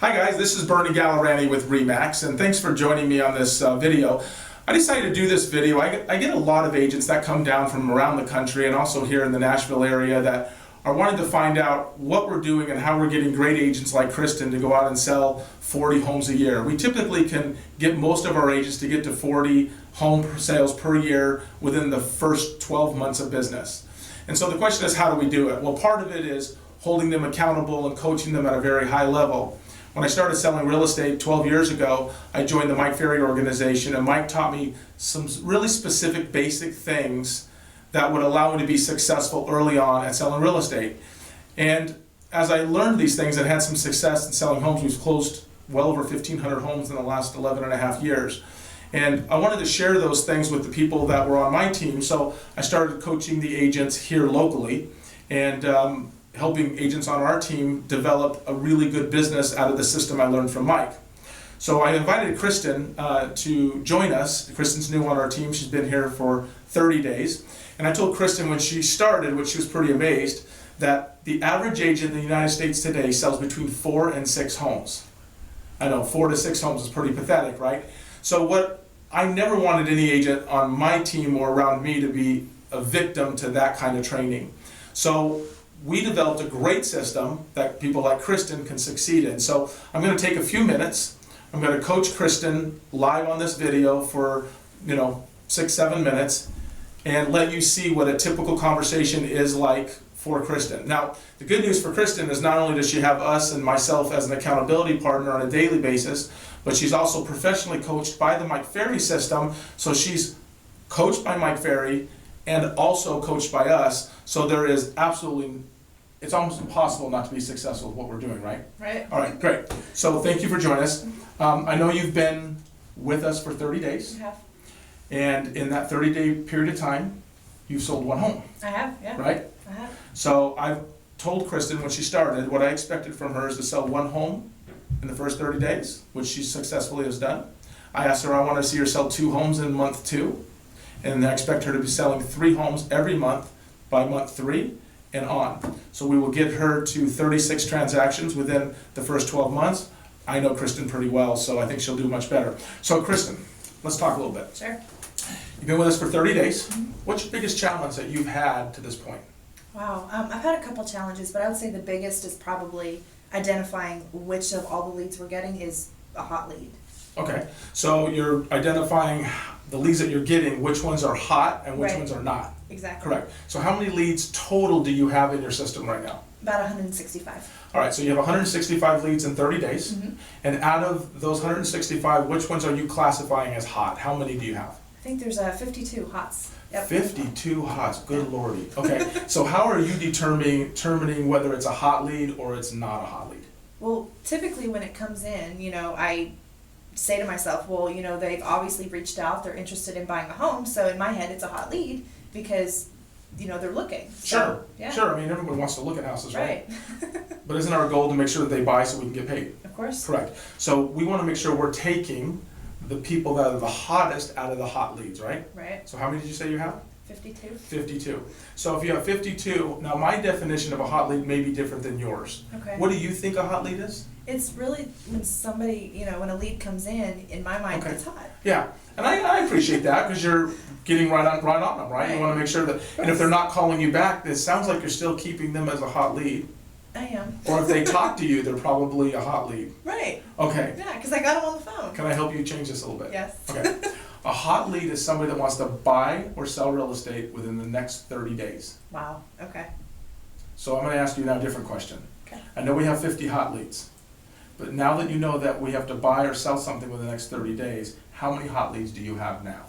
Hi guys, this is Bernie Gallerani with RE/MAX, and thanks for joining me on this video. I decided to do this video. I get a lot of agents that come down from around the country and also here in the Nashville area that are wanting to find out what we're doing and how we're getting great agents like Kristin to go out and sell 40 homes a year. We typically can get most of our agents to get to 40 home sales per year within the first 12 months of business. And so the question is, how do we do it? Well, part of it is holding them accountable and coaching them at a very high level. When I started selling real estate 12 years ago, I joined the Mike Ferry organization, and Mike taught me some really specific basic things that would allow me to be successful early on at selling real estate. And as I learned these things and had some success in selling homes, we've closed well over 1,500 homes in the last 11 and a half years. And I wanted to share those things with the people that were on my team, so I started coaching the agents here locally and helping agents on our team develop a really good business out of the system I learned from Mike. So I invited Kristin to join us. Kristin's new on our team. She's been here for 30 days. And I told Kristin when she started, which she was pretty amazed, that the average agent in the United States today sells between 4 and 6 homes. I know 4 to 6 homes is pretty pathetic, right? So I never wanted any agent on my team or around me to be a victim to that kind of training. So we developed a great system that people like Kristin can succeed in. So I'm going to take a few minutes. I'm going to coach Kristin live on this video for 6-7 minutes and let you see what a typical conversation is like for Kristin. Now, the good news for Kristin is not only does she have us and myself as an accountability partner on a daily basis, but she's also professionally coached by the Mike Ferry system. So she's coached by Mike Ferry and also coached by us. So there is it's almost impossible not to be successful with what we're doing, right? Right. All right, great. So thank you for joining us. I know you've been with us for 30 days. I have. And in that 30-day period of time, you've sold 1 home. I have, yeah. Right? I have. So I've told Kristin when she started, what I expected from her is to sell 1 home in the first 30 days, which she successfully has done. I asked her, I want to see her sell 2 homes in month 2. And I expect her to be selling 3 homes every month by month 3 and on. So we will get her to 36 transactions within the first 12 months. I know Kristin pretty well, so I think she'll do much better. So Kristin, let's talk a little bit. Sure. You've been with us for 30 days. What's your biggest challenge that you've had to this point? Wow. I've had a couple challenges, but I would say the biggest is probably identifying which of all the leads we're getting is a hot lead. Okay, so you're identifying the leads that you're getting, which ones are hot and which Right. ones are not. Exactly. Correct. So how many leads total do you have in your system right now? About 165. All right, so you have 165 leads in 30 days. Mm-hmm. And out of those 165, which ones are you classifying as hot? How many do you have? I think there's 52 hots. Yep. 52 hots, good lordy. Okay, so how are you determining whether it's a hot lead or it's not a hot lead? Well, typically when it comes in, I say to myself, well, they've obviously reached out, they're interested in buying a home, so in my head it's a hot lead because, they're looking. So, Sure, yeah. sure, I mean everyone wants to look at houses, right? Right. But isn't our goal to make sure that they buy so we can get paid? Of course. Correct. So we want to make sure we're taking the people that are the hottest out of the hot leads, right? Right. So how many did you say you have? 52. 52. So if you have 52, now my definition of a hot lead may be different than yours. Okay. What do you think a hot lead is? It's really when somebody, when a lead comes in my mind, Okay. it's hot. Yeah, and I appreciate that because you're getting right on them, right? You Right. want to make sure that, and if they're not calling you back, it sounds like you're still keeping them as a hot lead. I am. Or if they talk to you, they're probably a hot lead. Right. Okay. Yeah, because I got them on the phone. Can I help you change this a little bit? Yes. Okay. A hot lead is somebody that wants to buy or sell real estate within the next 30 days. Wow. Okay. So I'm going to ask you now a different question. Okay. I know we have 50 hot leads, but now that you know that we have to buy or sell something within the next 30 days, how many hot leads do you have now?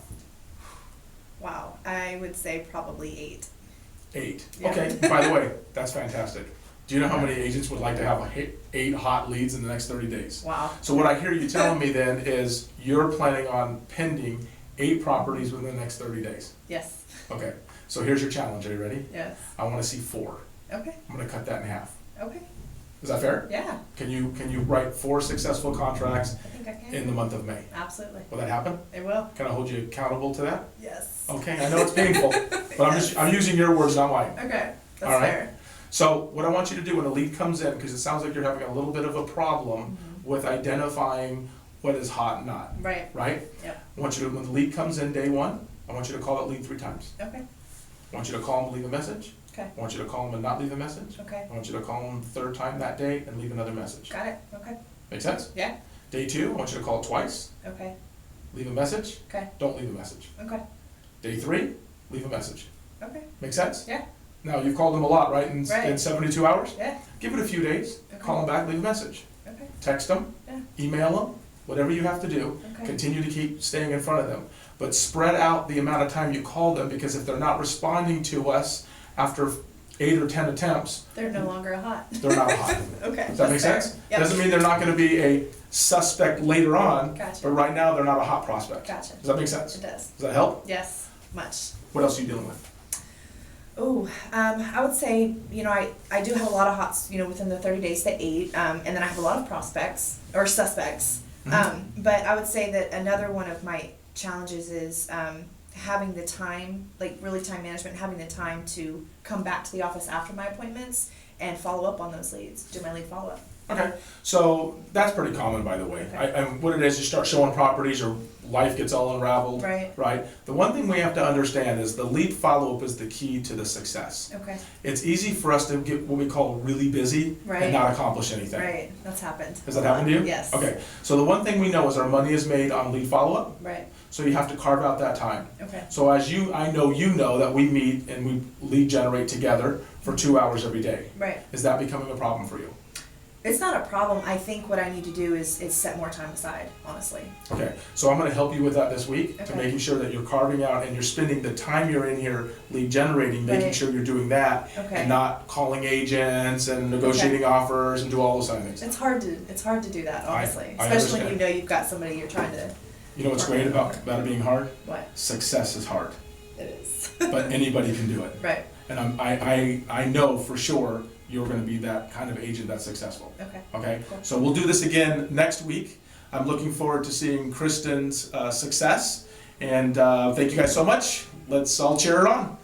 Wow. I would say probably 8. 8. Yeah. Okay, by the way, that's fantastic. Do you know how many agents would like to have 8 hot leads in the next 30 days? Wow. So what I hear you telling me then is you're planning on pending 8 properties within the next 30 days. Yes. Okay, so here's your challenge. Are you ready? Yes. I want to see 4. Okay. I'm going to cut that in half. Okay. Is that fair? Yeah. Can you write 4 successful contracts I think I can. in the month of May? Absolutely. Will that happen? It will. Can I hold you accountable to that? Yes. Okay, I know it's painful, but I'm using your words, not mine. Okay. That's All right. fair. So what I want you to do when a lead comes in, because it sounds like you're having a little bit of a problem with identifying what is hot and not. Right. Right? Yep. I want you to, when the lead comes in day one, I want you to call that lead 3 times. Okay. I want you to call them and leave a message. Okay. I want you to call them and not leave a message. Okay. I want you to call them the 3rd time that day and leave another message. Got it. Okay. Make sense? Yeah. Day 2, I want you to call it twice, Okay. leave a message, Okay. don't leave a message. Okay. Day 3, leave a message. Okay. Make sense? Yeah. Now, you've called them a lot, right, in Right. 72 hours? Yeah. Give it a few days, Okay. call them back, leave a message. Okay. Text them, Yeah. email them, whatever you have to do. Okay. Continue to keep staying in front of them. But spread out the amount of time you call them, because if they're not responding to us after 8 or 10 attempts, They're no longer hot. they're not hot. Okay. Does that make that's sense? fair. Yep. Doesn't mean they're not gonna be a suspect later on, Gotcha. but right now, they're not a hot prospect. Gotcha. Does that make sense? It does. Does that help? Yes. Much. What else are you dealing with? Oh, I would say, I do have a lot of hots, within the 30 days to 8, and then I have a lot of prospects, or suspects. Mm-hmm. But I would say that another one of my challenges is having the time, like really time management, having the time to come back to the office after my appointments and follow up on those leads, do my lead follow-up. Okay, so that's pretty common, by the way. Okay. And what it is, you start showing properties or life gets all unraveled. Right. Right? The one thing we have to understand is the lead follow-up is the key to the success. Okay. It's easy for us to get what we call really busy Right. and not accomplish anything. Right. That's happened. Has that happened to you? Yes. Okay, so the one thing we know is our money is made on lead follow-up, Right. so you have to carve out that time. Okay. So I know you know that we meet and we lead generate together for 2 hours every day. Right. Is that becoming a problem for you? It's not a problem. I think what I need to do is set more time aside, honestly. Okay, so I'm gonna help you with that this week, to Okay. making sure that you're carving out and you're spending the time you're in here lead generating, making Right. sure you're doing that, Okay. and not calling agents and negotiating offers and do all those kind of things. It's hard to do that, honestly. I Especially when understand. you know you've got somebody you're trying to, You know what's great about it being hard? what? Success is hard, It is. but anybody can do it. Right. And I know for sure you're gonna be that kind of agent that's successful. Okay. Okay, Cool. so we'll do this again next week. I'm looking forward to seeing Kristin's success, and thank you guys so much. Let's all cheer her on.